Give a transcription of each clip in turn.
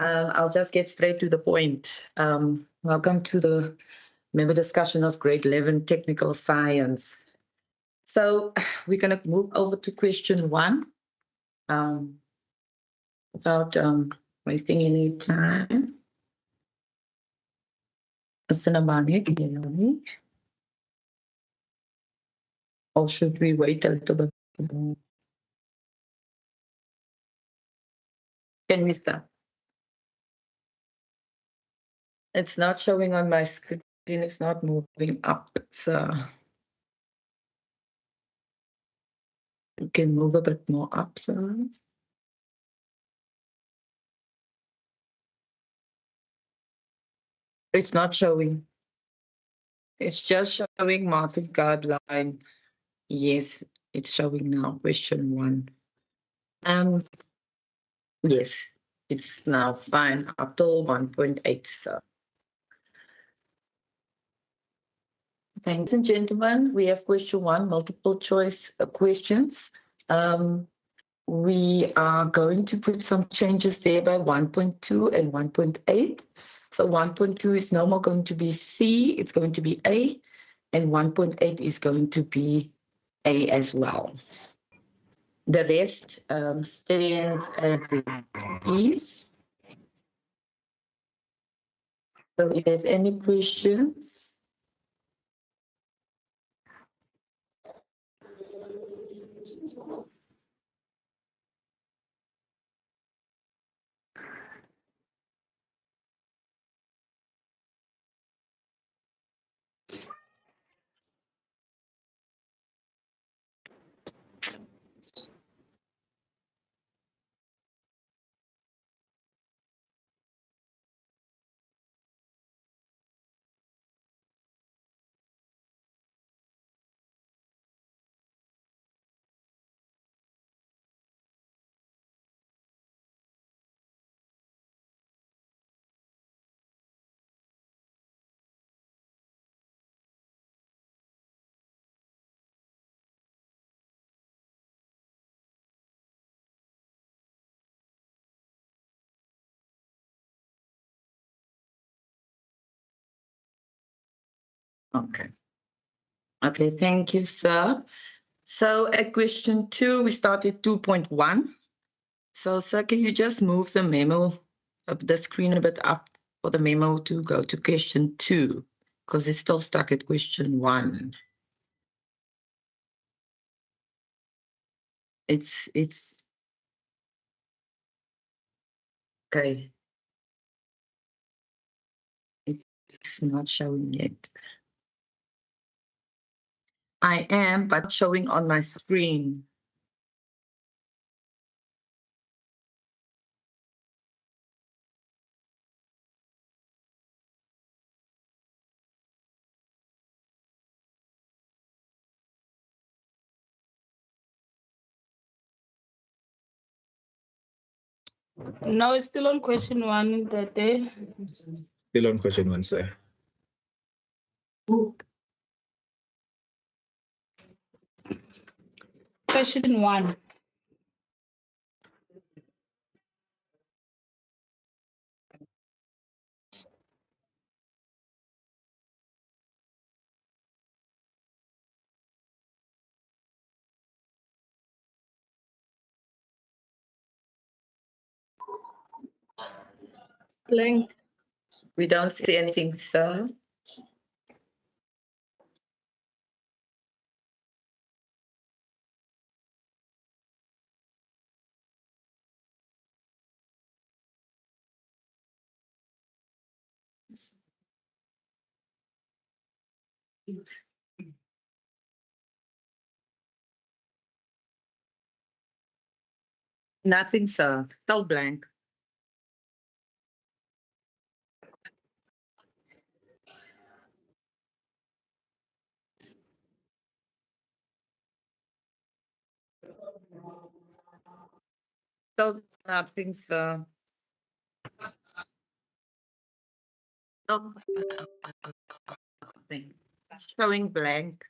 I'll just get straight to the point. Welcome to the Memo discussion of grade 11 technical science. So we're going to move over to question 1 without wasting any time. Or should we wait a little bit? Can we start? It's not showing on my screen. It's not moving up. So you can move a bit more up. So it's not showing. It's just showing market guideline. Yes, it's showing now. Question 1. Yes, it's now fine up till 1.8. So thanks and gentlemen, we have question 1, multiple choice questions. We are going to put some changes there by 1.2 and 1.8. So 1.2 is no more going to be C, it's going to be A, and 1.8 is going to be A as well. The rest stands as it is. So if there's any questions. Okay, thank you, sir. So at question 2, we started 2.1. So, sir, can you just move the memo of the screen a bit up for the memo to go to question 2? Because it's still stuck at question 1. It's okay. It's not showing yet. I am, but showing on my screen. No, it's still on question 1 that day. Still on question 1, sir. Question 1. Blank. We don't see anything, sir. Nothing, sir. Still blank. Still nothing, sir. Still nothing. It's showing blank.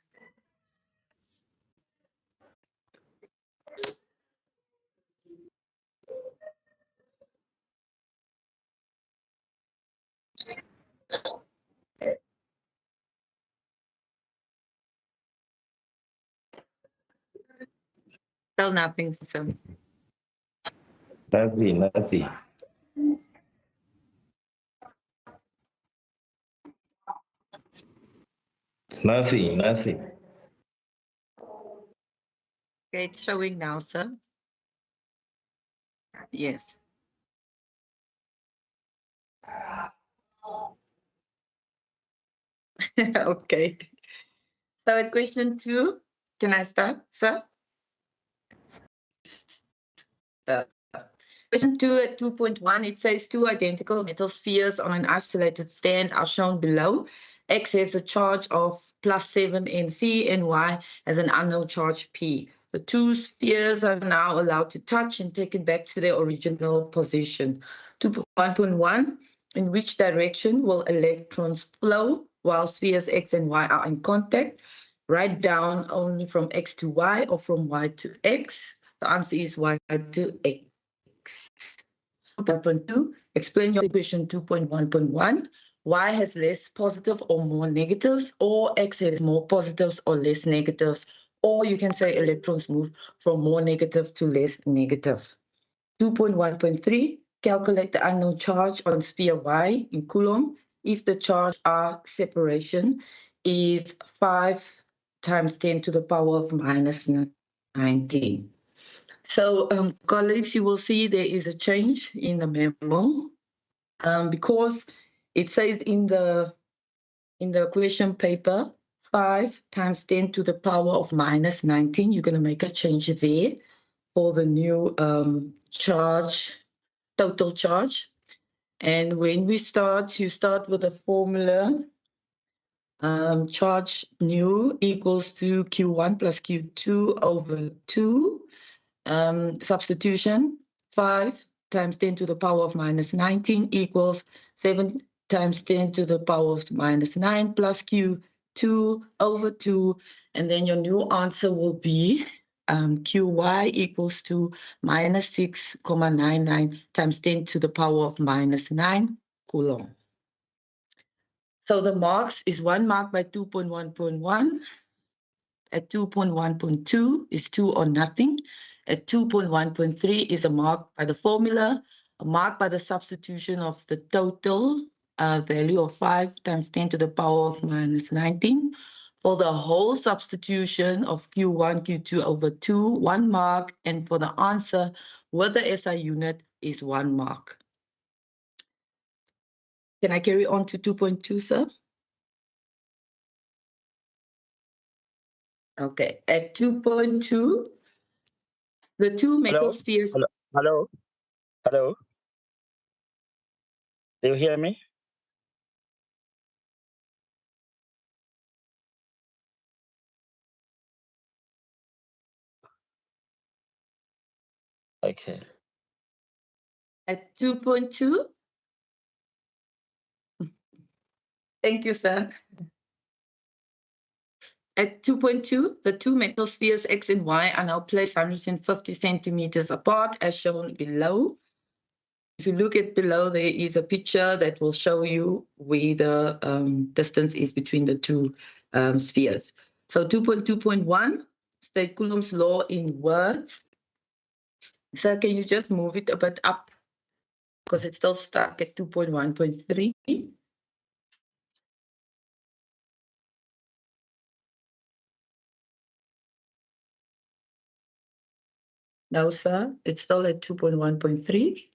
Still nothing, sir. Nothing. Nothing. Okay, it's showing now, sir. Yes. Okay. So at question 2, can I start, sir? Question 2 at 2.1, it says two identical metal spheres on an isolated stand are shown below. X has a charge of +7 Nc and Y has an unknown charge P. The two spheres are now allowed to touch and taken back to their original position. 2.1.1, in which direction will electrons flow while spheres X and Y are in contact? Write down only from X to Y or from Y to X. The answer is Y to X. 2.2, explain your equation 2.1.1. Y has less positive or more negatives, or X has more positives or less negatives, or you can say electrons move from more negative to less negative. 2.1.3, calculate the unknown charge on sphere Y in Coulomb if the charge R separation is 5 times 10 to the power of minus 19. So, colleagues, you will see there is a change in the memo because it says in the question paper 5 times 10 to the power of minus 19. You're going to make a change there for the new charge, total charge. And when we start, you start with the formula. Charge new equals to Q1 plus Q2 over 2. Substitution, 5 times 10 to the power of minus 19 equals 7 times 10 to the power of minus 9 plus Q2 over 2. And then your new answer will be Qy equals to minus 6,99 times 10 to the power of minus 9 Coulomb. So the marks is 1 mark by 2.1.1. At 2.1.2 is 2 or nothing. At 2.1.3 is a mark by the formula, a mark by the substitution of the total value of 5 times 10 to the power of minus 19. For the whole substitution of Q1, Q2 over 2, 1 mark. And for the answer with the SI unit is 1 mark. Can I carry on to 2.2, sir? Okay, at 2.2, the two metal spheres. Hello. Do you hear me? Okay. At 2.2. Thank you, sir. At 2.2, the two metal spheres X and Y are now placed 150 centimeters apart, as shown below. If you look at below, there is a picture that will show you where the distance is between the two spheres. So 2.2.1, state Coulomb's law in words. So can you just move it a bit up? Because it's still stuck at 2.1.3. No, sir, it's still at 2.1.3.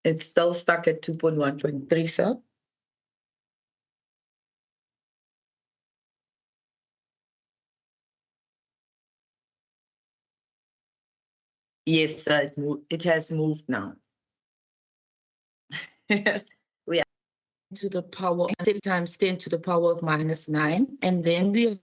It's still stuck at 2.1.3, sir. Yes, sir, it has moved now. We are to the power 10 times 10 to the power of minus 9. And then we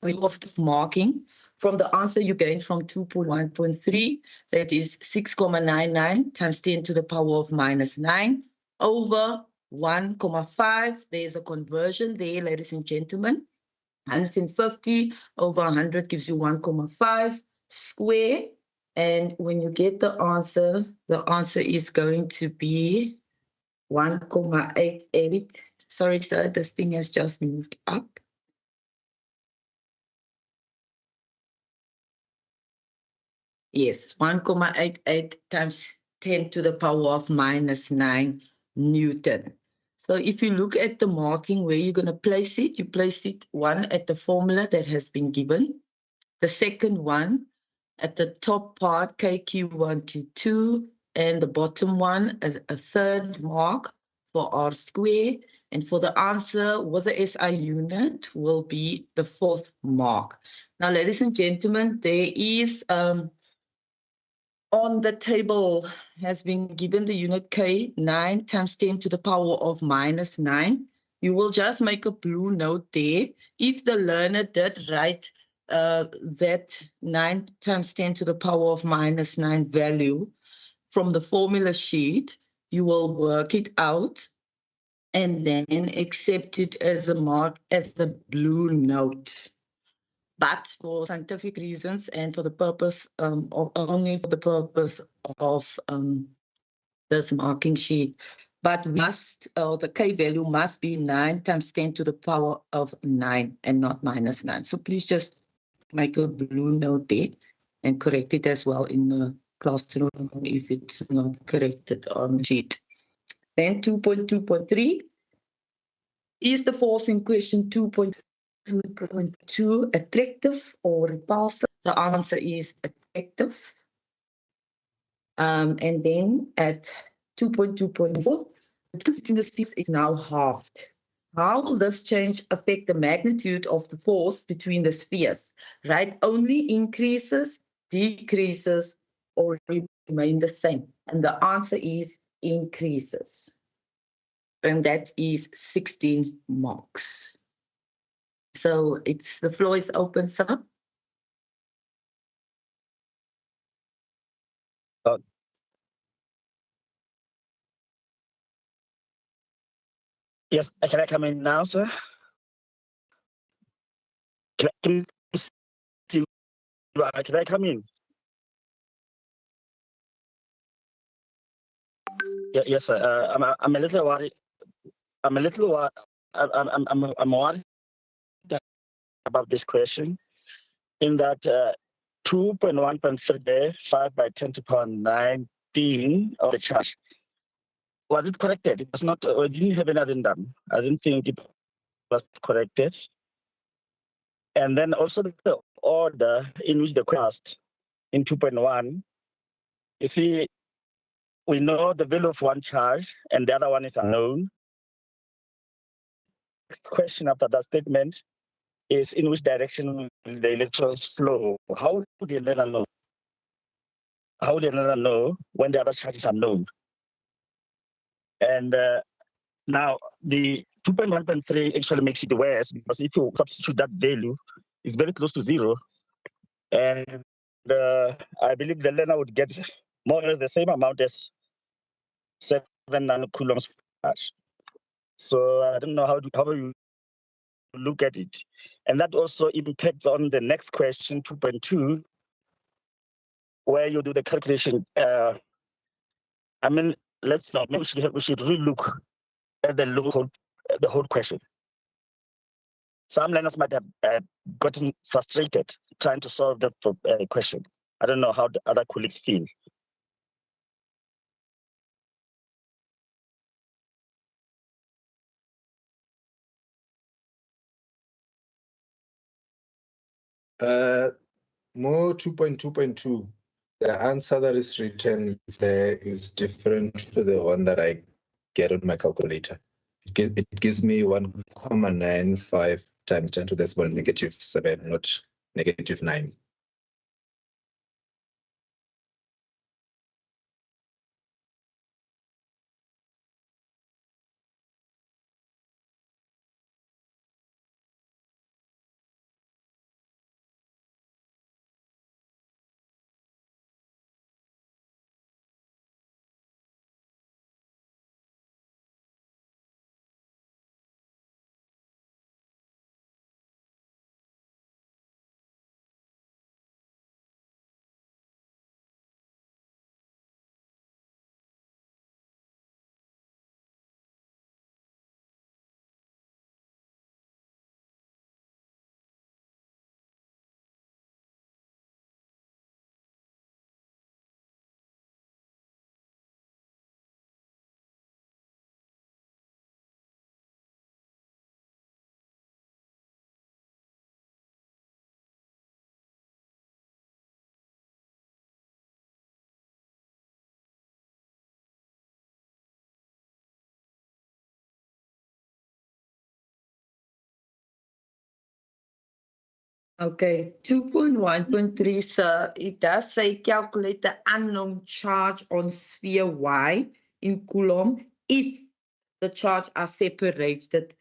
positive marking from the answer you gained from 2.1.3. That is 6,99 times 10 to the power of minus 9 over 1,5. There's a conversion there, ladies and gentlemen. 150 over 100 gives you 1,5 square. And when you get the answer is going to be 1,88. Sorry, sir, this thing has just moved up. Yes, 1,88 times 10 to the power of minus 9 Newton. So if you look at the marking where you're going to place it, you place it one at the formula that has been given. The second one at the top part, KQ122, and the bottom one, a third mark for R square. And for the answer with the SI unit will be the fourth mark. Now, ladies and gentlemen, there is on the table has been given the unit K, 9 times 10 to the power of minus 9. You will just make a blue note there. If the learner did write that 9 times 10 to the power of minus 9 value from the formula sheet, you will work it out and then accept it as a mark, as the blue note. But for scientific reasons and for the purpose only for the purpose of this marking sheet, but the K value must be 9 times 10 to the power of 9 and not minus 9. So please just make a blue note there and correct it as well in the classroom if it's not corrected on the sheet. Then 2.2.3 is the force in question 2.2 attractive or repulsive? The answer is attractive. And then at 2.2.4, the distance between the spheres is now halved. How will this change affect the magnitude of the force between the spheres? Right? Only increases, decreases, or remain the same? And the answer is increases. And that is 16 marks. So the floor is open, sir. Yes, can I come in now, sir? Can I come in? Yes, sir. I'm a little worried. I'm worried about this question. In that 2.1.3 5 by 10 to the power 19 of the charge. Was it corrected? It was not. I didn't have an addendum. I didn't think it was corrected. And then also the order in which the cost in 2.1. You see, we know the value of one charge and the other one is unknown. Question after that statement is in which direction will the electrons flow? How would the learner know? How would the learner know when the other charge is unknown? And now the 2.1.3 actually makes it worse because if you substitute that value, it's very close to 0. And I believe the learner would get more or less the same amount as 7 nanocoulombs per charge. So I don't know how you look at it. And that also impacts on the next question, 2.2, where you do the calculation. I mean, let's not, maybe we should really look at the whole question. Some learners might have gotten frustrated trying to solve that question. I don't know how the other colleagues feel. More 2.2.2. The answer that is written there is different to the one that I get on my calculator. It gives me 1,95 times 10 to the power -7, not -9. Okay, 2.1.3, sir, it does say calculate the unknown charge on sphere Y in Coulomb if the charge are separated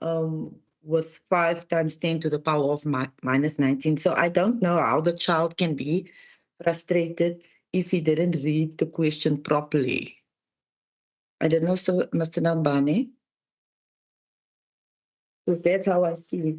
with 5 times 10 to the power of minus 19. So I don't know how the child can be frustrated if he didn't read the question properly. I don't know, so Mr. Nambane. So that's how I see it.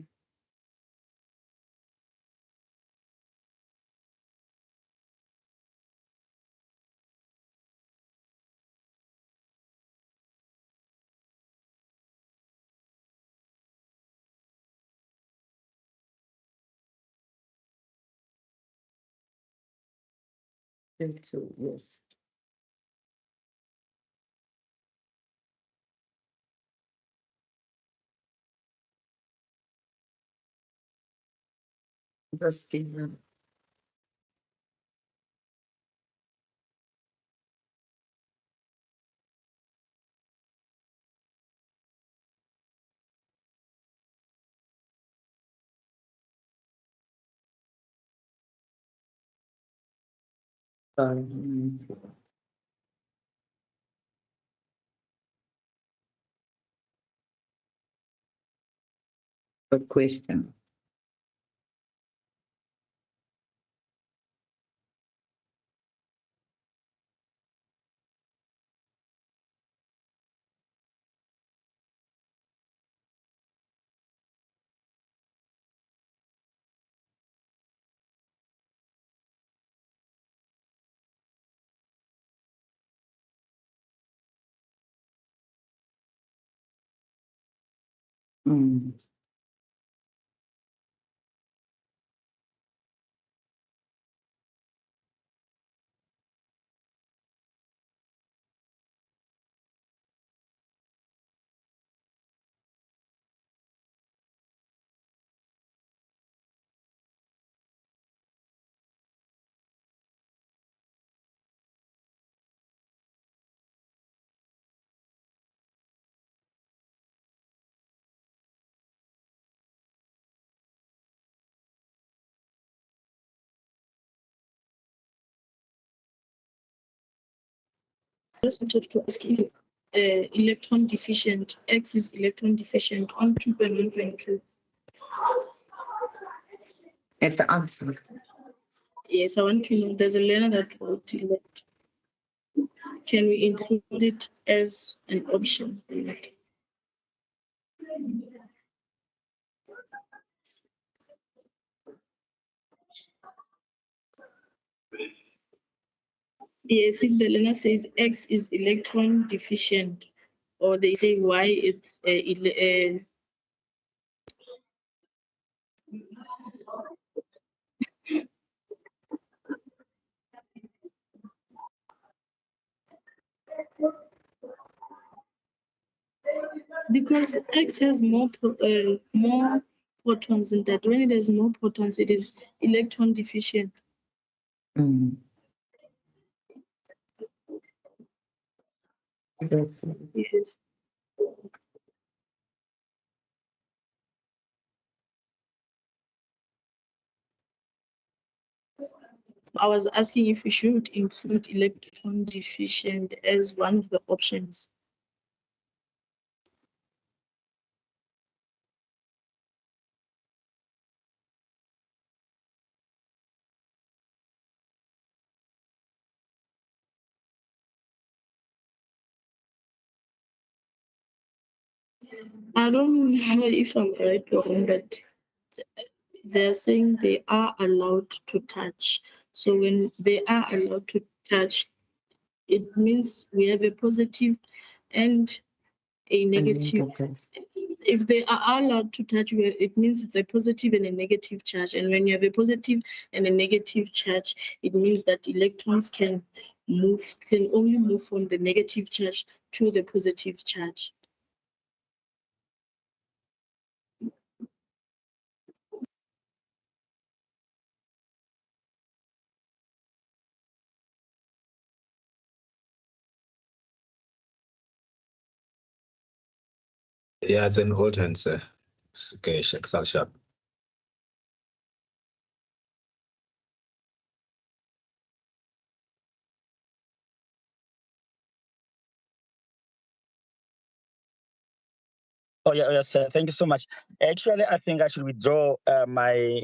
So, yes. That's the good question. Mm, I just wanted to ask if electron deficient, X is electron deficient on 2.1.2. that's the answer. Yes, I want to know, there's a learner that wrote elect. Can we include it as an option? Yes, if the learner says X is electron deficient, or they say Y it's because X has more protons in that. When it has more protons, it is electron deficient. Mm. Yes. I was asking if we should include electron deficient as one of the options. I don't know if I'm right or wrong, but they're saying they are allowed to touch. So when they are allowed to touch, it means we have a positive and a negative. If they are allowed to touch, it means it's a positive and a negative charge. And when you have a positive and a negative charge, it means that electrons can only move from the negative charge to the positive charge. Yeah, it's an old answer. Okay, Sharp. Oh yeah, yes, sir. Thank you so much. Actually, I think I should withdraw my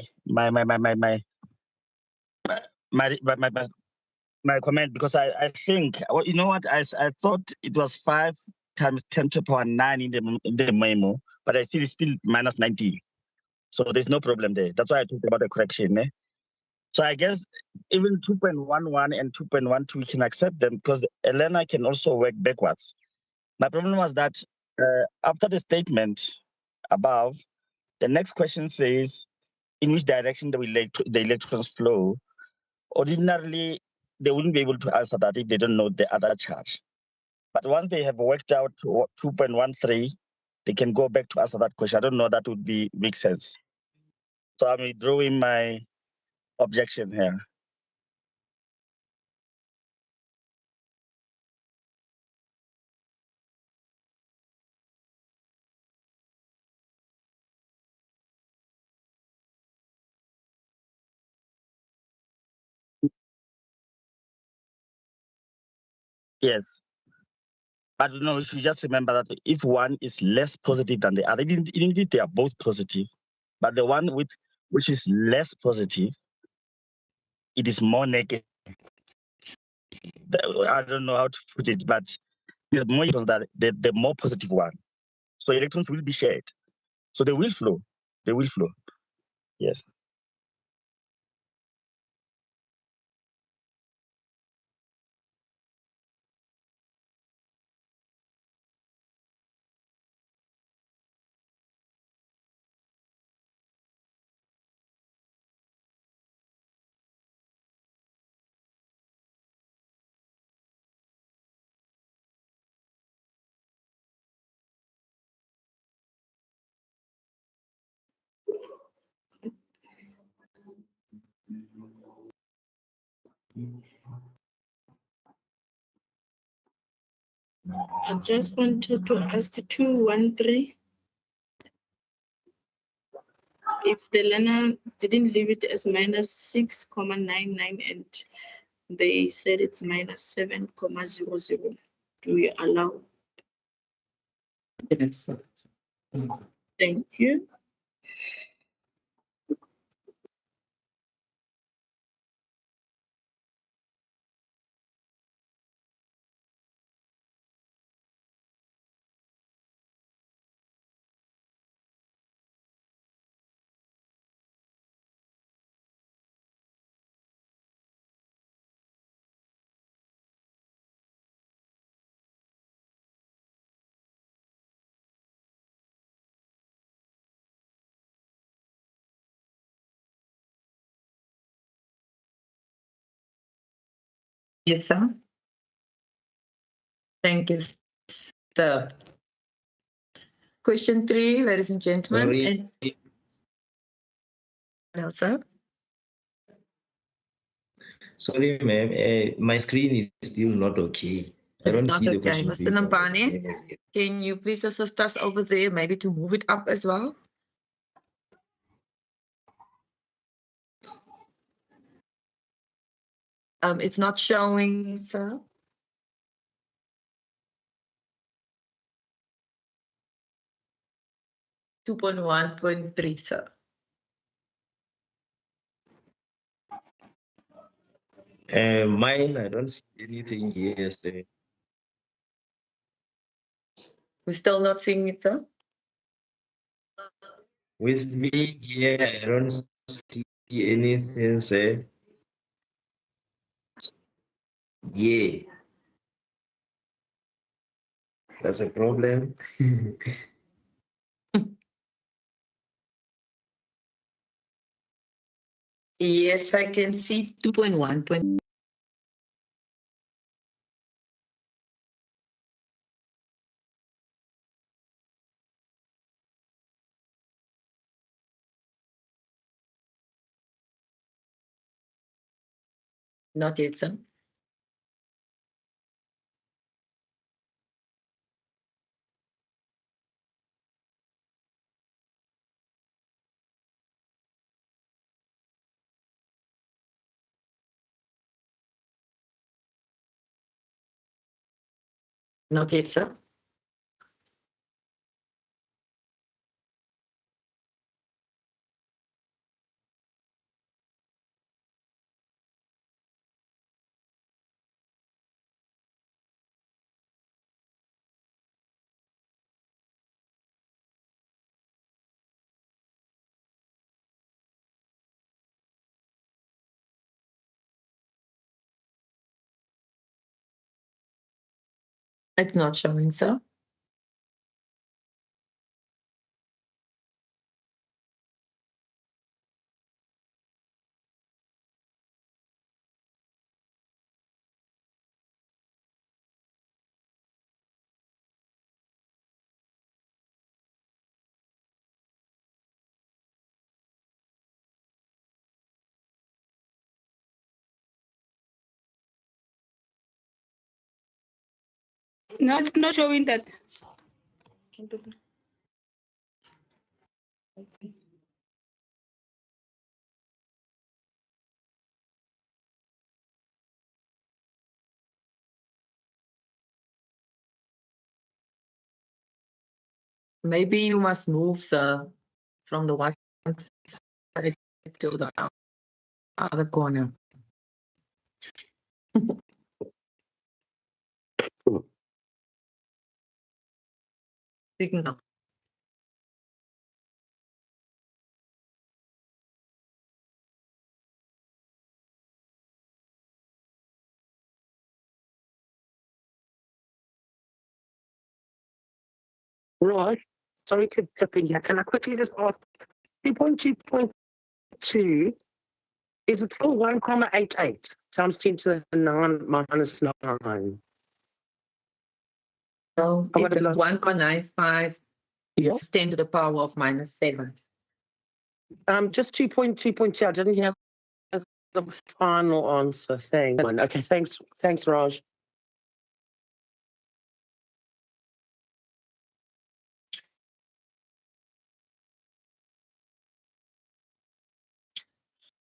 comment, because I think, well, you know what, I thought it was 5 times 10 to the power 9 in the memo, but I see it's still minus 19. So there's no problem there. That's why I talked about the correction. So I guess even 2.11 and 2.12, we can accept them because Elena can also work backwards. My problem was that after the statement above, the next question says, in which direction the electrons flow? Ordinarily, they wouldn't be able to answer that if they don't know the other charge. But once they have worked out 2.13, they can go back to answer that question. I don't know, that would make sense. So I'm withdrawing my objection here. Yes. But you know, we should just remember that if one is less positive than the other, even if they are both positive, but the one which is less positive, it is more negative. I don't know how to put it, but it's more than the more positive one. So electrons will be shared. So they will flow. They will flow. Yes. I just wanted to ask 213 if the learner didn't leave it as minus 6,99 and they said it's minus 7,00. Do you allow? Yes. Thank you. Yes, sir. Thank you, sir. Question 3, ladies and gentlemen. Sorry. Hello, sir. Sorry, ma'am. My screen is still not okay. I It's don't not see the okay. question. Mr. Nambane, can you please assist us over there, maybe to move it up as well? It's not showing, sir. Two point 1.3, sir. Mine, I don't see anything here. Sir. We're still not seeing it, sir. With me here, I don't see anything. Sir. Yeah, that's a problem. Yes, I can see 2.1. Not yet, sir. Not yet, sir. It's not showing, sir. No, it's not showing that. Maybe you must move, sir, from the one side to the other corner. Signal. Right. Sorry to jump in here. Can I quickly just ask 2.2.2 is it still 1,88 times 10 to the 9 minus 9? So I've got it's a lot. 1.95 Yes. 10 to the power of minus 7. Just 2.2.2. I didn't have the final answer. Thanks. Okay, thanks, Raj.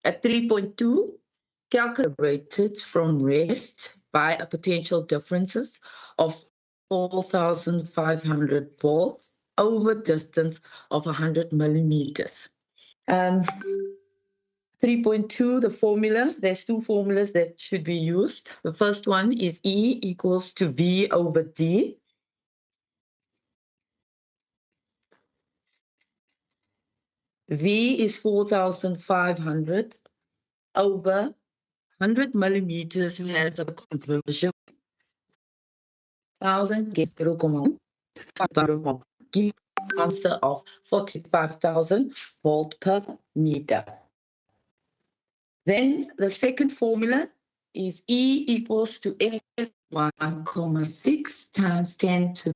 At 3.2, calculated from rest by a potential differences of 4,500 volts over distance of 100 millimeters. 3.2, the formula, there's two formulas that should be used. The first one is E equals to V over D. V is 4,500 over 100 millimeters has a conversion. 1,000 gets 0.1. Give answer of 45,000 volt per meter. Then the second formula is E equals to F 1,6 times 10 to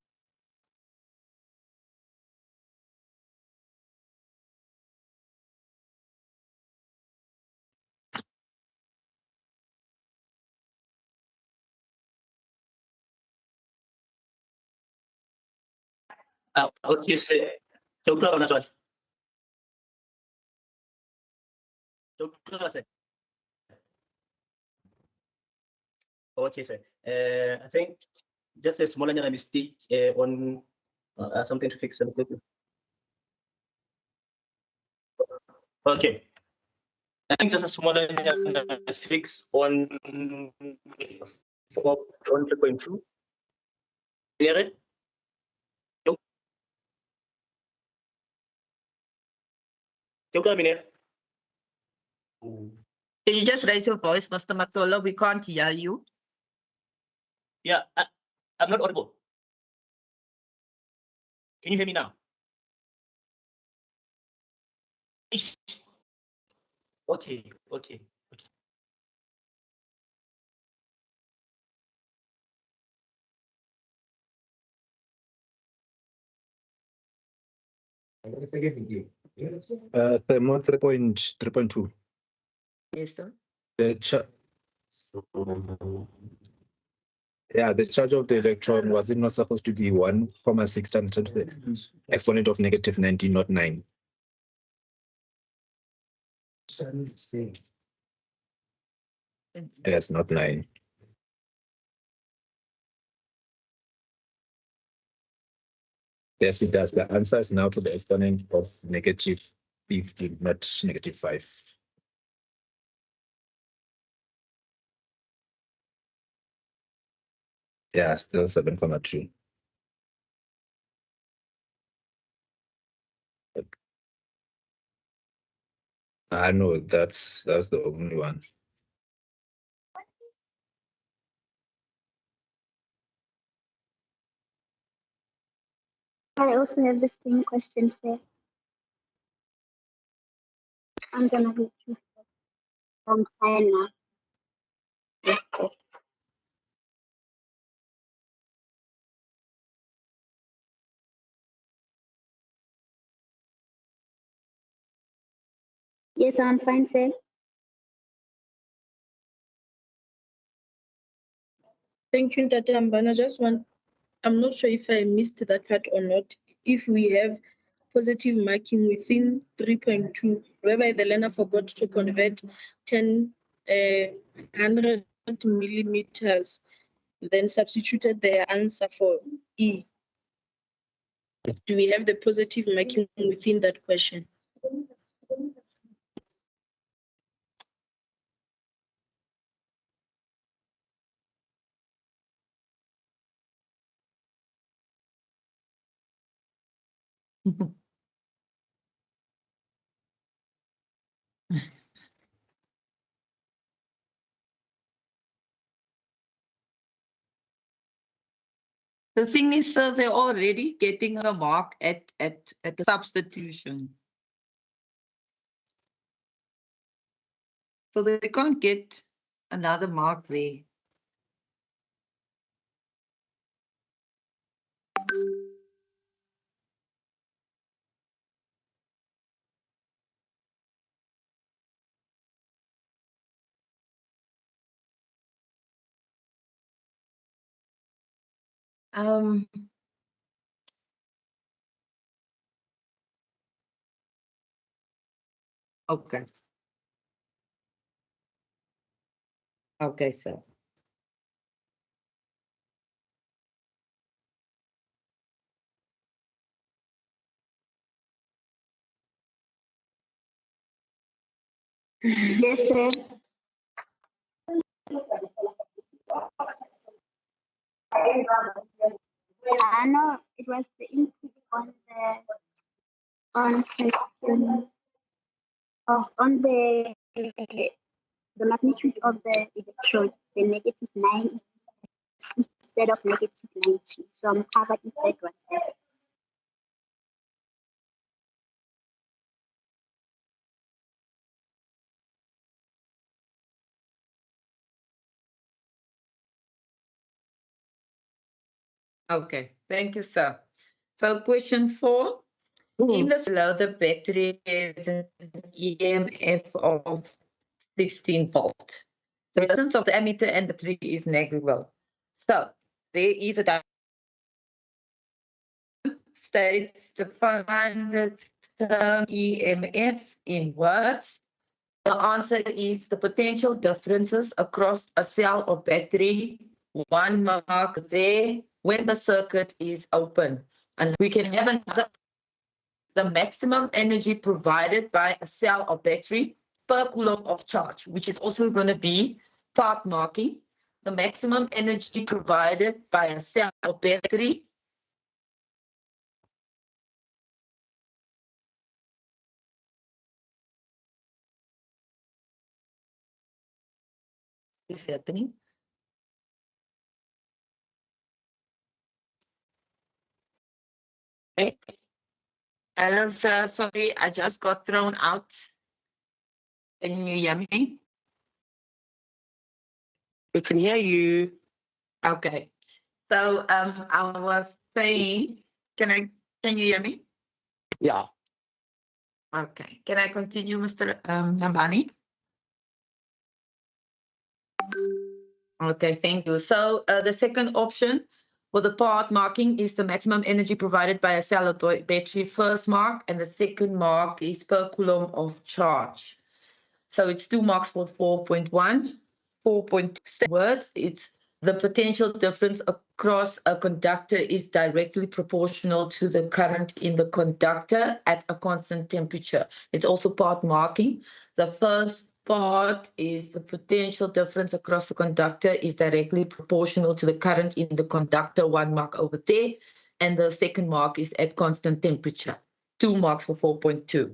Okay, sir. Shukran, Naswat. Shukran, sir. Okay, sir. I think just a small mistake on something to fix. Okay. I think just a small fix on 3.2. Clear it? Shukran, Minir. Can you just raise your voice, Mr. Matola? We can't hear you. Yeah, I'm not audible. Can you hear me now? Okay, okay. Thermo 3.2. Yes, sir. The charge of the electron, was it not supposed to be 1,6 times 10 to the exponent of negative 19, not 9? Yes, not 9. Yes, it does. The answer is now to the exponent of negative 15, not negative 5. Yeah, still 7,2. I know that's the only one. I also have the same question, sir. I'm gonna be from China. Yes, sir. Yes, I'm fine, sir. Thank you, Tata Ambana. I'm not sure if I missed that part or not. If we have positive marking within 3.2, whereby the learner forgot to convert 100 millimeters, then substituted their answer for E. Do we have the positive marking within that question? The thing is, sir, they're already getting a mark at the substitution. So they can't get another mark there. Um, okay. Okay, sir. Yes, sir. I know it was the input on question on the magnitude of the electron, the -9 instead of -90. So I'm covered with that one. Okay, thank you, sir. So question 4. In the below, the battery is an EMF of 16 volts. The resistance of the ammeter and battery is negligible. So there is a diagram states define the term EMF in words. The answer is the potential differences across a cell or battery. 1 mark there when the circuit is open. And we can have another, the maximum energy provided by a cell or battery per coulomb of charge, which is also going to be part marking. The maximum energy provided by a cell or battery is happening. Hello, sir. Sorry, I just got thrown out. Can you hear me? We can hear you. Okay. So I was saying, can you hear me? Yeah. Okay. Can I continue, Mr. Nambani? Okay, thank you. So the second option for the part marking is the maximum energy provided by a cell or battery, first mark, and the second mark is per coulomb of charge. So it's 2 marks for 4.1. 4.6 words, it's the potential difference across a conductor is directly proportional to the current in the conductor at a constant temperature. It's also part marking. The first part is the potential difference across the conductor is directly proportional to the current in the conductor, 1 mark over there. And the second mark is at constant temperature, 2 marks for 4.2.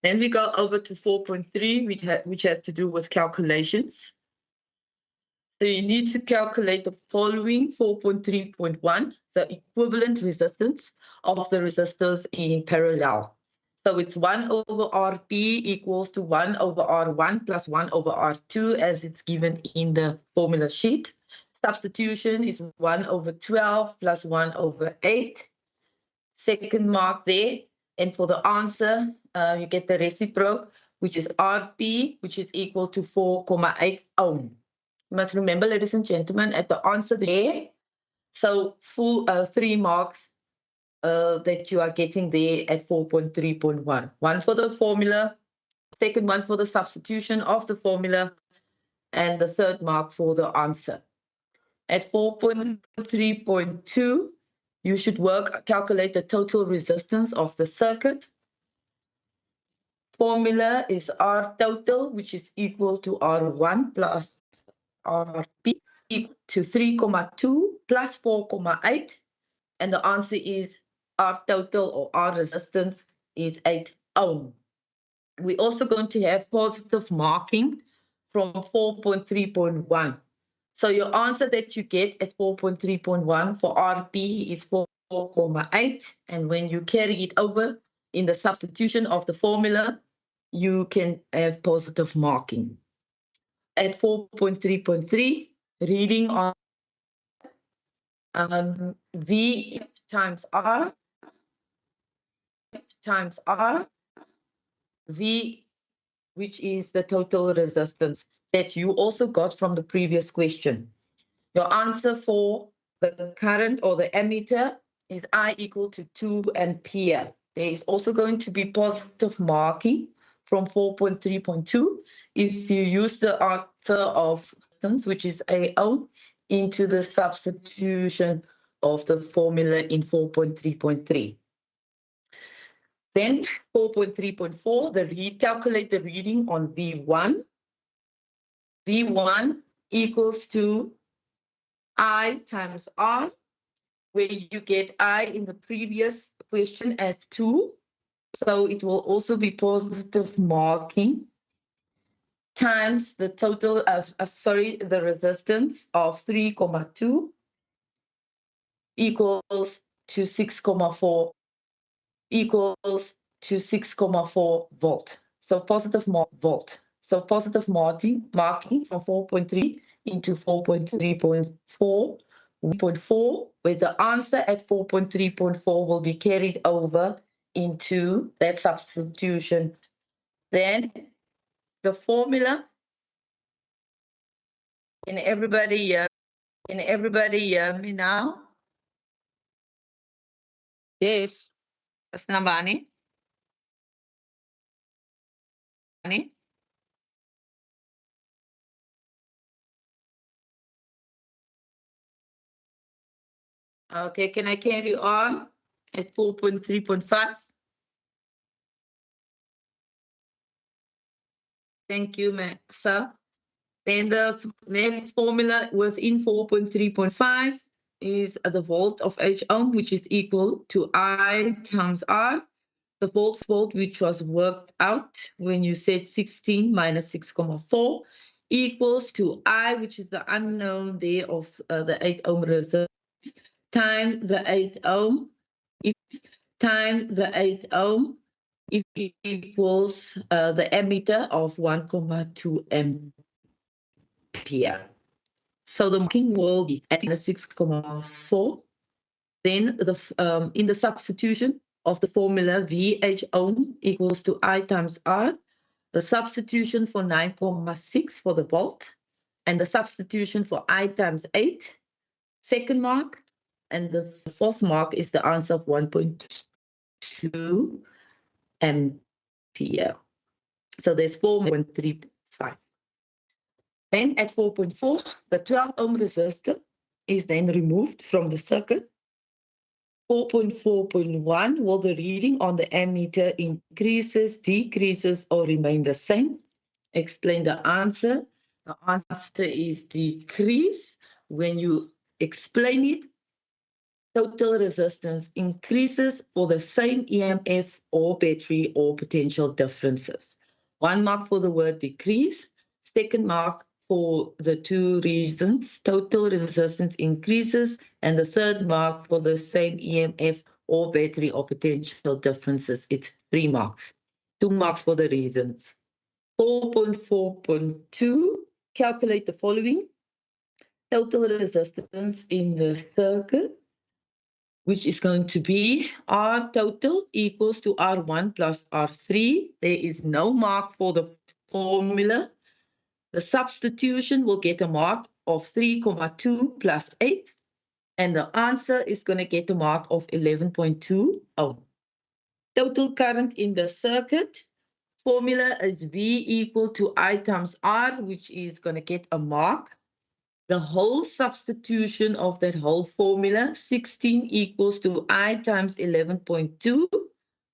Then we go over to 4.3, which has to do with calculations. So you need to calculate the following 4.3.1, the equivalent resistance of the resistors in parallel. So it's 1 over Rp equals to 1 over R1 plus 1 over R2 as it's given in the formula sheet. Substitution is 1 over 12 plus 1 over 8. Second mark there. And for the answer, you get the reciprocal, which is Rp, which is equal to 4,8 ohm. You must remember, ladies and gentlemen, at the answer there, so full 3 marks that you are getting there at 4.3.1. One for the formula, second one for the substitution of the formula, and the third mark for the answer. At 4.3.2, you should calculate the total resistance of the circuit. Formula is R total, which is equal to R1 plus Rp, equal to 3,2 plus 4,8. And the answer is R total or R resistance is 8 ohm. We're also going to have positive marking from 4.3.1. So your answer that you get at 4.3.1 for Rp is 4,8. And when you carry it over in the substitution of the formula, you can have positive marking. At 4.3.3, reading on V times R times R, V, which is the total resistance that you also got from the previous question. Your answer for the current or the ammeter is I equal to 2 ampere. There is also going to be positive marking from 4.3.2 if you use the answer of resistance, which is A ohm, into the substitution of the formula in 4.3.3. Then 4.3.4, calculate the reading on V1. V1 equals to I times R, where you get I in the previous question as 2. So it will also be positive marking times the total, the resistance of 3,2 equals to 6,4 equals to 6,4 volt. So positive volt. So positive marking from 4.3 into 4.3.4, 1.4, where the answer at 4.3.4 will be carried over into that substitution. Then the formula, can everybody hear me now? Yes. Snambani? Okay, can I carry on at 4.3.5? Thank you, sir. Then the next formula within 4.3.5 is the volt of H ohm, which is equal to I times R. The volt, which was worked out when you said 16 minus 6,4, equals to I, which is the unknown there of the 8 ohm resistance, times the 8 ohm, times the 8 ohm, it equals the ammeter of 1,2 ampere. So the marking will be at 6,4. Then in the substitution of the formula VH ohm equals to I times R, the substitution for 9,6 for the volt, and the substitution for I times 8, second mark, and the fourth mark is the answer of 1.2 ampere. So there's 4.35. Then at 4.4, the 12 ohm resistor is then removed from the circuit. 4.4.1, will the reading on the ammeter increases, decreases, or remain the same? Explain the answer. The answer is decrease. When you explain it, total resistance increases for the same EMF or battery or potential differences. 1 mark for the word decrease, second mark for the two reasons. Total resistance increases, and the third mark for the same EMF or battery or potential differences. It's 3 marks. 2 marks for the reasons. 4.4.2, calculate the following. Total resistance in the circuit, which is going to be R total equals to R1 plus R3. There is no mark for the formula. The substitution will get a mark of 3,2 plus 8. And the answer is going to get a mark of 11.2 ohm. Total current in the circuit formula is V equal to I times R, which is going to get a mark. The whole substitution of that whole formula, 16 equals to I times 11.2,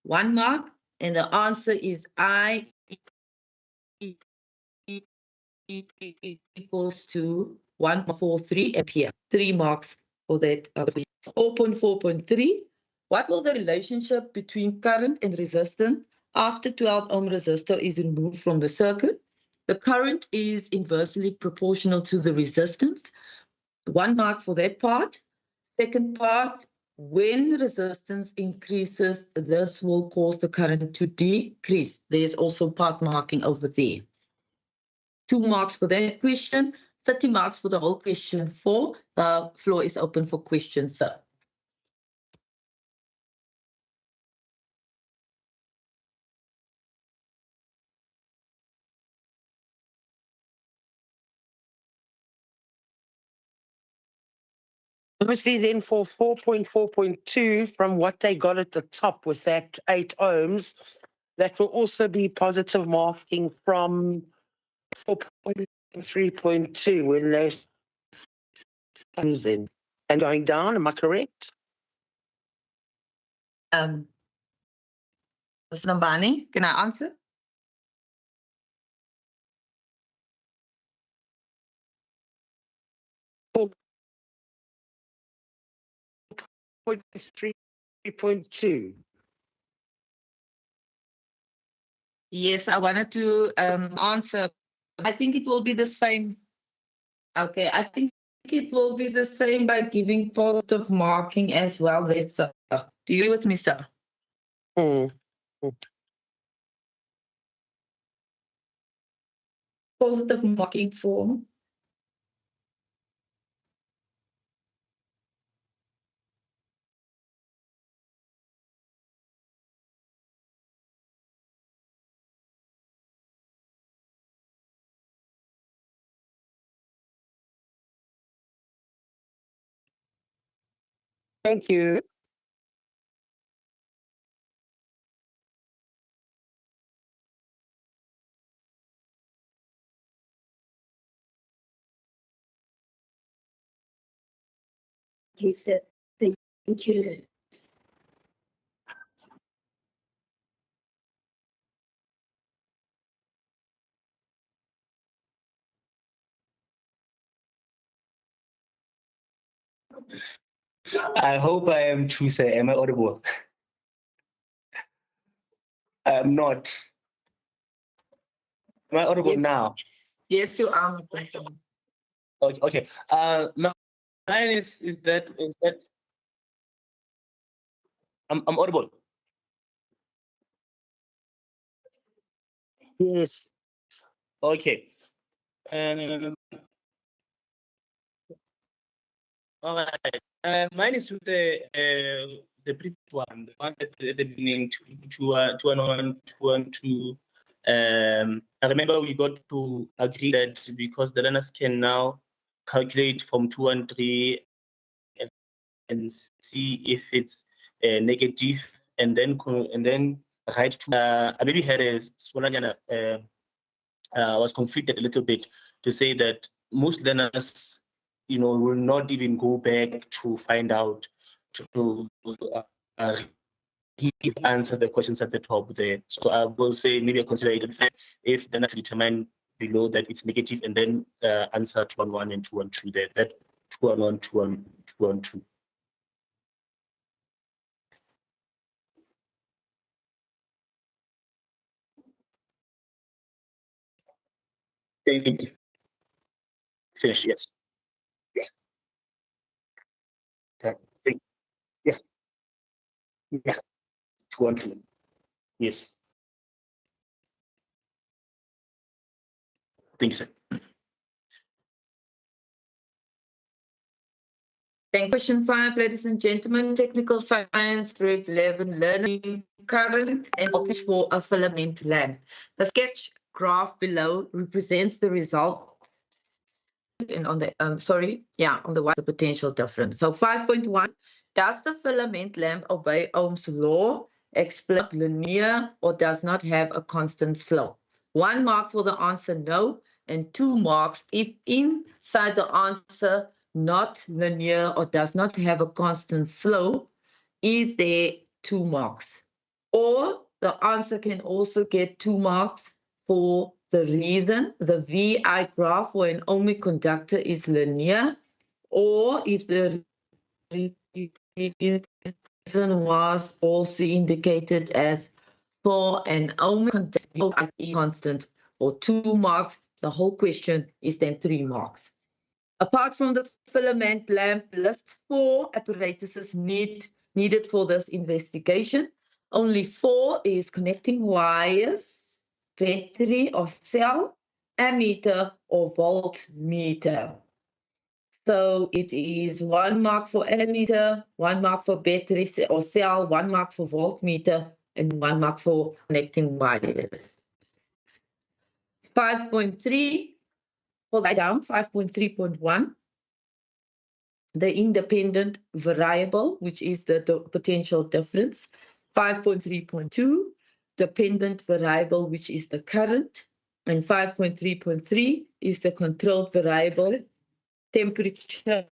1 mark. And the answer is I equals to 1.43 ampere. 3 marks for that. 4.4.3. What will the relationship between current and resistance after 12 ohm resistor is removed from the circuit? The current is inversely proportional to the resistance. 1 mark for that part. Second part, when resistance increases, this will cause the current to decrease. There's also part marking over there. 2 marks for that question, 30 marks for the whole question 4. The floor is open for questions, sir. Obviously, then for 4.4.2, from what they got at the top with that 8 ohms, that will also be positive marking from 4.3.2 when they comes in and going down. Am I correct? Ms. Nambani, can I answer? Point 3.2. Yes, I wanted to answer. I think it will be the same. Okay, I think it will be the same by giving positive marking as well. Yes, sir. Do you agree with me, sir? Hmm. Positive marking for. Thank you. You said, thank you. I hope I am true, sir. Am I audible? I am not. Am I audible Yes. now? Yes, you are. Okay. Mine is that I'm audible. Yes. Okay. All right. Mine is with the brief one, the one at the beginning, 211, 212. I remember we got to agree that because the learners can now calculate from 213 and see if it's negative, and then write to. I maybe had a Swalanyana was conflicted a little bit to say that most learners, will not even go back to find out to answer the questions at the top there. So I will say maybe I consider it if then I determine below that it's negative and then answer 211 and 212 there. That 211, 212. Thank you. finish. Yes. Yeah. That thing. Yeah. Yeah. 212. Yes. Thank you, sir. Then question 5, ladies and gentlemen, technical science, grade 11, learning current and voltage for a filament lamp. The sketch graph below represents the result. And on the on the right, the potential difference. So 5.1, does the filament lamp obey Ohm's law, explain linear, or does not have a constant slope? 1 mark for the answer no, and 2 marks if inside the answer not linear or does not have a constant slope, is there 2 marks. Or the answer can also get 2 marks for the reason the VI graph for an ohmic conductor is linear, or if the reason was also indicated as for an ohmic conductor constant, for 2 marks. The whole question is then 3 marks. Apart from the filament lamp, list 4 apparatuses needed for this investigation. Only 4 is connecting wires, battery or cell, ammeter or voltmeter. So it is 1 mark for ammeter, 1 mark for battery or cell, 1 mark for voltmeter, and 1 mark for connecting wires. 5.3, hold that down, 5.3.1. The independent variable, which is the potential difference. 5.3.2, dependent variable, which is the current. And 5.3.3 is the controlled variable. Temperature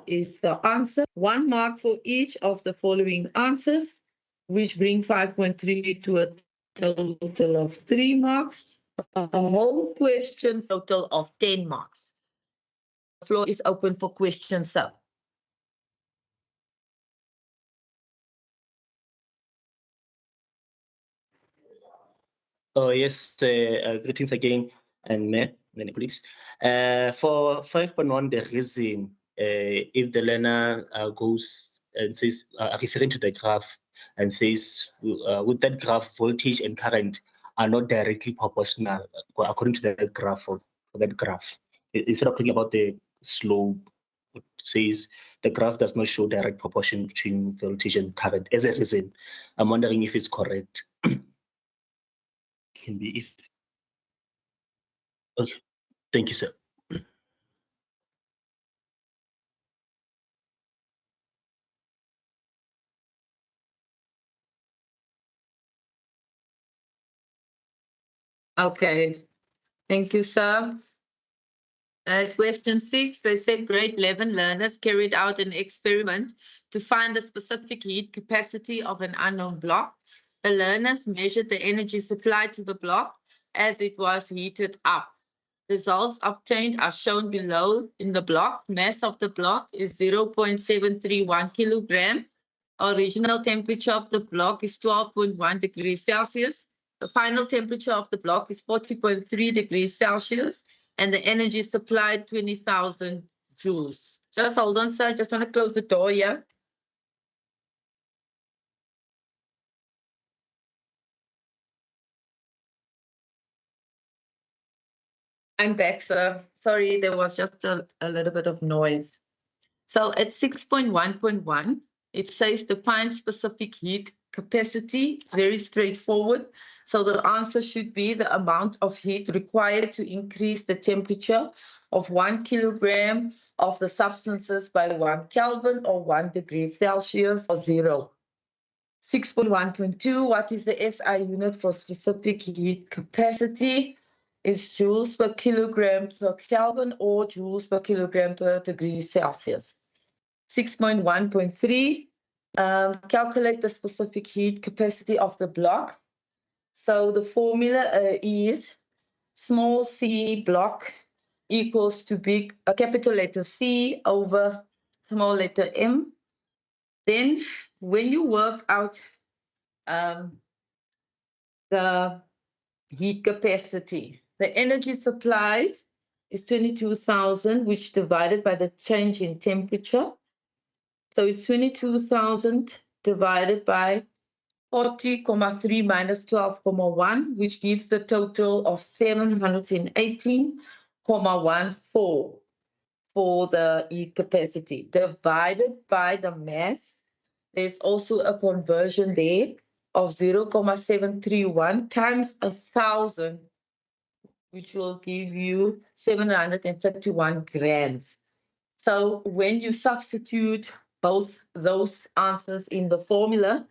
is the answer. 1 mark for each of the following answers, which bring 5.3 to a total of 3 marks. A whole question total of 10 marks. The floor is open for questions, sir. Oh, yes, greetings again, and many colleagues. For 5.1, the reason, if the learner goes and says, referring to the graph and says, with that graph, voltage and current are not directly proportional according to the graph for that graph. Instead of talking about the slope, it says the graph does not show direct proportion between voltage and current as a reason. I'm wondering if it's correct. Can be if. Okay, thank you, sir. Okay, thank you, sir. Question 6, they said grade 11 learners carried out an experiment to find the specific heat capacity of an unknown block. The learners measured the energy supplied to the block as it was heated up. Results obtained are shown below in the block. Mass of the block is 0.731 kilogram. Original temperature of the block is 12.1 degrees Celsius. The final temperature of the block is 40.3 degrees Celsius. And the energy supplied 20,000 joules. Just hold on, sir. I just want to close the door here. I'm back, sir. Sorry, there was just a little bit of noise. So at 6.1.1, it says define specific heat capacity. Very straightforward. So the answer should be the amount of heat required to increase the temperature of 1 kilogram of the substances by 1 Kelvin or 1 degree Celsius or 0. 6.1.2, what is the SI unit for specific heat capacity? Is joules per kilogram per Kelvin or joules per kilogram per degree Celsius. 6.1.3, calculate the specific heat capacity of the block. So the formula is small c block equals to capital letter C over small letter m. Then when you work out the heat capacity, the energy supplied is 22,000, which divided by the change in temperature. So it's 22,000 divided by 40,3 minus 12,1, which gives the total of 718,14 for the heat capacity, divided by the mass. There's also a conversion there of 0,731 times 1,000, which will give you 731 grams. So when you substitute both those answers in the formula,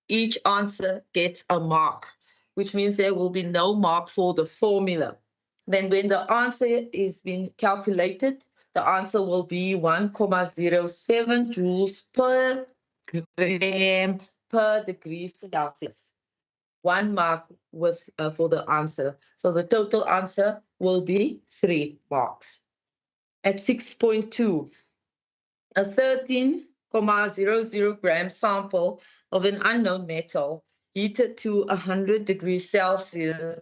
each answer gets a mark, which means there will be no mark for the formula. Then when the answer is being calculated, the answer will be 1,07 joules per gram per degree Celsius. 1 mark with for the answer. So the total answer will be 3 marks. At 6.2, a 13,00 gram sample of an unknown metal heated to 100 degrees Celsius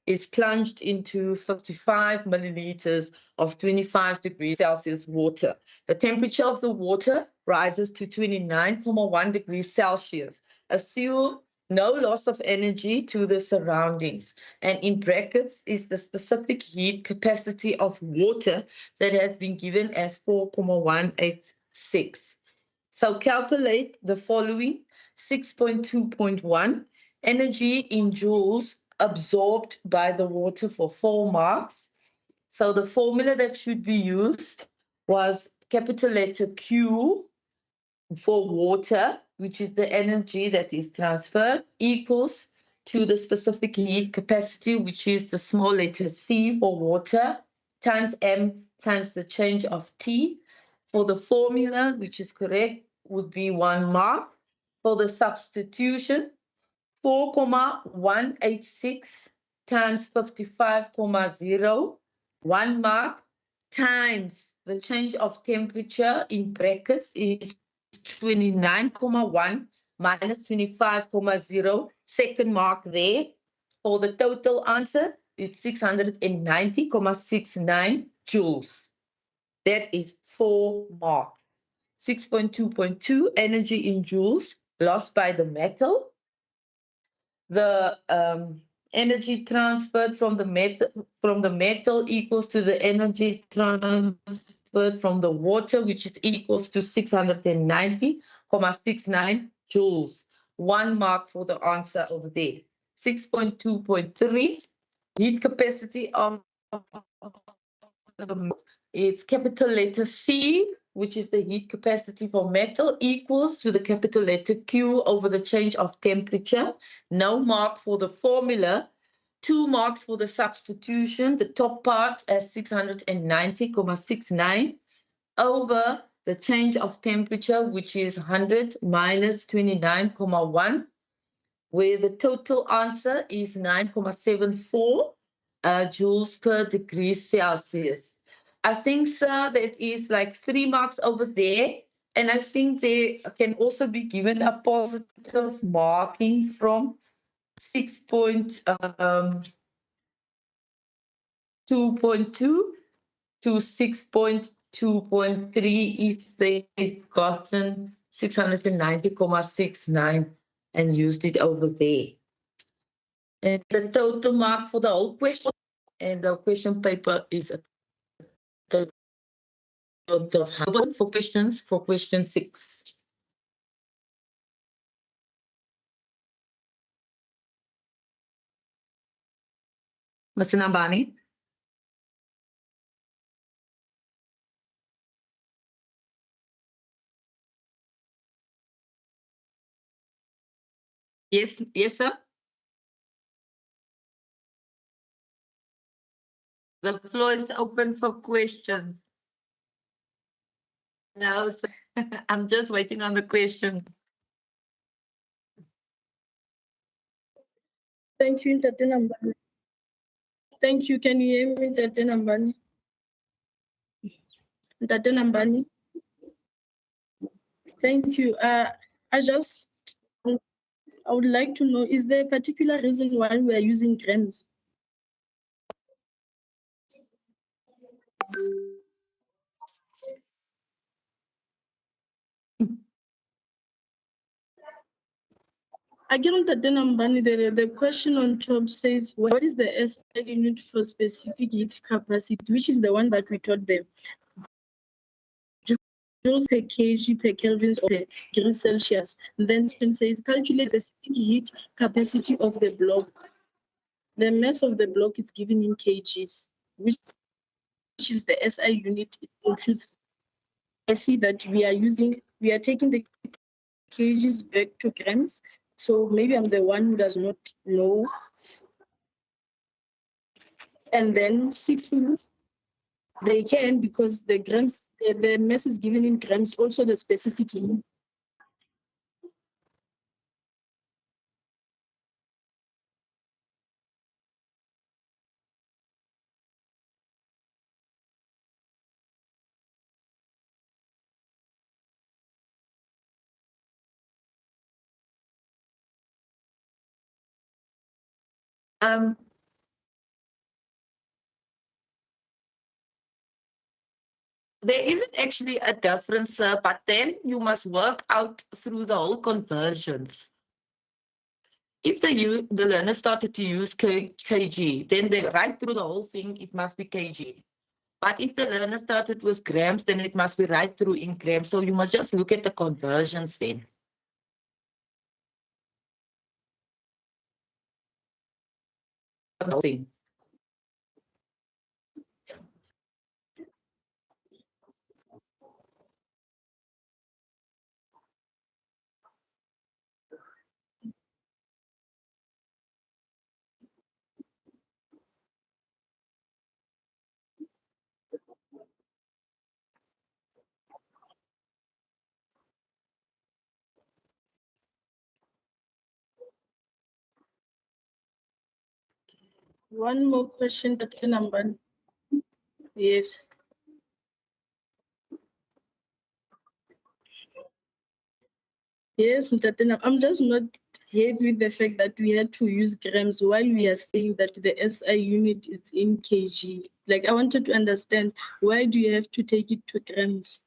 is plunged into 55 milliliters of 25 degrees Celsius water. The temperature of the water rises to 29,1 degrees Celsius. Assume no loss of energy to the surroundings. And in brackets is the specific heat capacity of water that has been given as 4,186. So calculate the following. 6.2.1, energy in joules absorbed by the water for 4 marks. So the formula that should be used was capital letter Q for water, which is the energy that is transferred, equals to the specific heat capacity, which is the small letter C for water, times M times the change of T. For the formula, which is correct, would be 1 mark. For the substitution, 4,186 times 55,0, 1 mark, times the change of temperature in brackets is 29,1 minus 25,0, second mark there. For the total answer, it's 690,69 joules. That is 4 marks. 6.2.2, energy in joules lost by the metal. The energy transferred from the metal equals to the energy transferred from the water, which is equals to 690,69 joules. 1 mark for the answer over there. 6.2.3, heat capacity of it's capital letter C, which is the heat capacity for metal, equals to the capital letter Q over the change of temperature. No mark for the formula. 2 marks for the substitution. The top part as 690,69 over the change of temperature, which is 100 minus 29,1, where the total answer is 9,74 joules per degree Celsius. I think, sir, that is like 3 marks over there. And I think they can also be given a positive marking from 6.2.2 to 6.2.3 if they've gotten 690,69 and used it over there. And the total mark for the whole question, and the question paper is a total of for questions for question 6. Mr. Nambani? Yes, yes, sir. The floor is open for questions. No, sir. I'm just waiting on the question. Thank you, Tate Nambani. Thank you. Can you hear me, Tate Nambani? Tate Nambani. Thank you. I would like to know, is there a particular reason why we are using grams? Again, the question on top says, what is the SI unit for specific heat capacity, which is the one that we taught them. Joules per kg per Kelvin per degree Celsius. Then it says calculate the specific heat capacity of the block. The mass of the block is given in kgs, which is the SI unit. It includes. I see that we are taking the kgs back to grams. So maybe I'm the one who does not know. And then 6, they can, because the grams, the mass is given in grams, also the specific unit. Um, there isn't actually a difference, but then you must work out through the whole conversions. If the learner started to use kg, then they right through the whole thing, it must be kg. But if the learner started with grams, then it must be right through in grams. So you must just look at the conversions then. Thing. One more question, Dr. Namban. Yes. Yes, I'm just not happy with the fact that we had to use grams while we are saying that the SI unit is in kg. Like, I wanted to understand, why do you have to take it to grams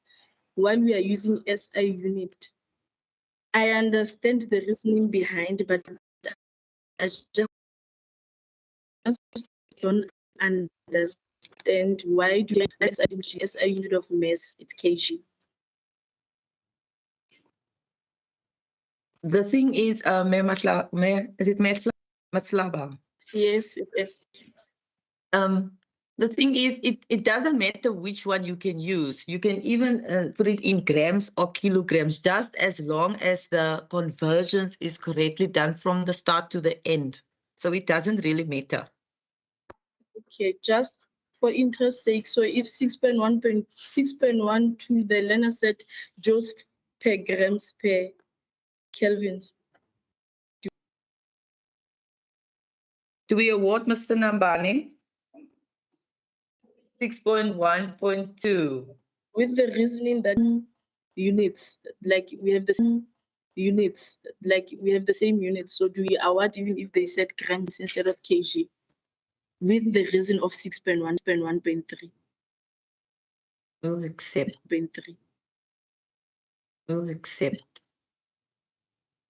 while we are using SI unit? I understand the reasoning behind, but I just don't understand why do you have SI unit of mass, it's kg. The thing is, is it Maslaba? Yes, yes. The thing is, it doesn't matter which one you can use. You can even put it in grams or kilograms, just as long as the conversions is correctly done from the start to the end. So it doesn't really matter. Okay, just for interest sake, so if 6.12, the learner said joules per grams per kelvins. Do we award Mr. Nambani? 6.1.2. With the reasoning that units, like we have the same units, so do we award even if they said grams instead of kg? With the reason of 6.1.3. We'll accept. 0.3. We'll accept.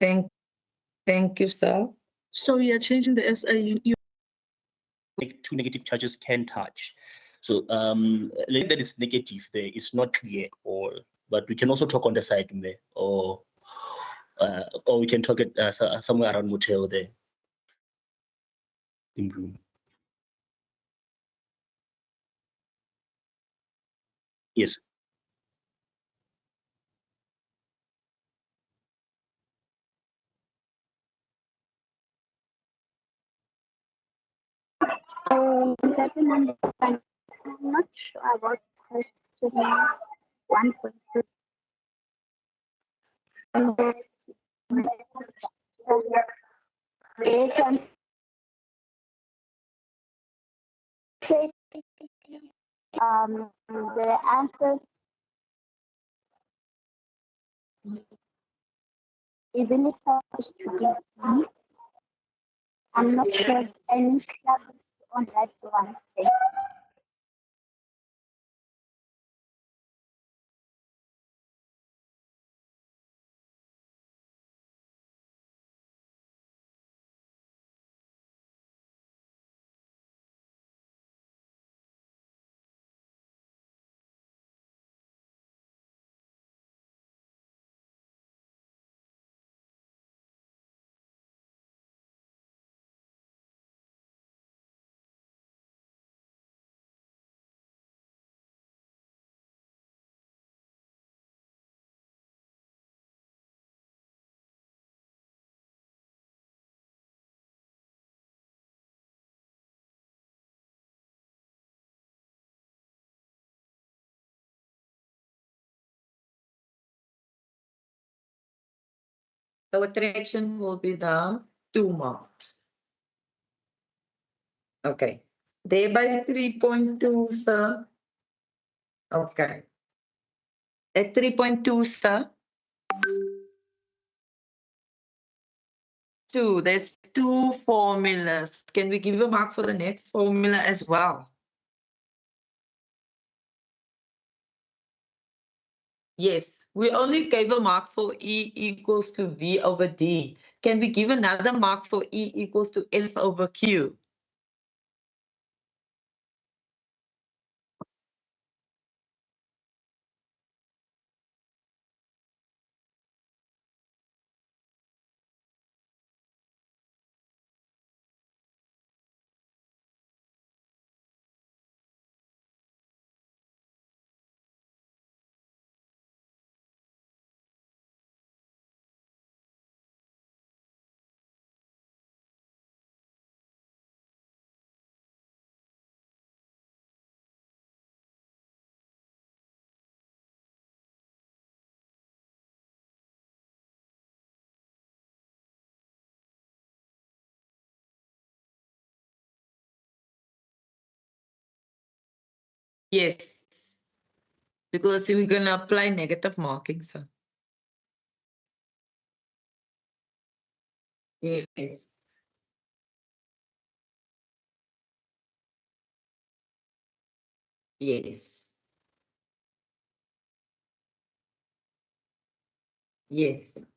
Thank you, sir. So we are changing the SI. Like two negative charges can touch. So like that is negative there. It's not clear, but we can also talk on the side there, or we can talk it somewhere around motel there. In room. Yes. Captain, I'm not sure about question 1.2. Yes, the answer is really supposed to be B. I'm not sure any club on that one. So attraction will be the 2 marks. Okay. Thereby 3.2, sir. Okay. At 3.2, sir. 2. There's 2 formulas. Can we give a mark for the next formula as well? Yes, we only gave a mark for E equals to V over D. Can we give another mark for E equals to F over Q? Yes, because we're going to apply negative marking, sir. Yes. Yes. Yes.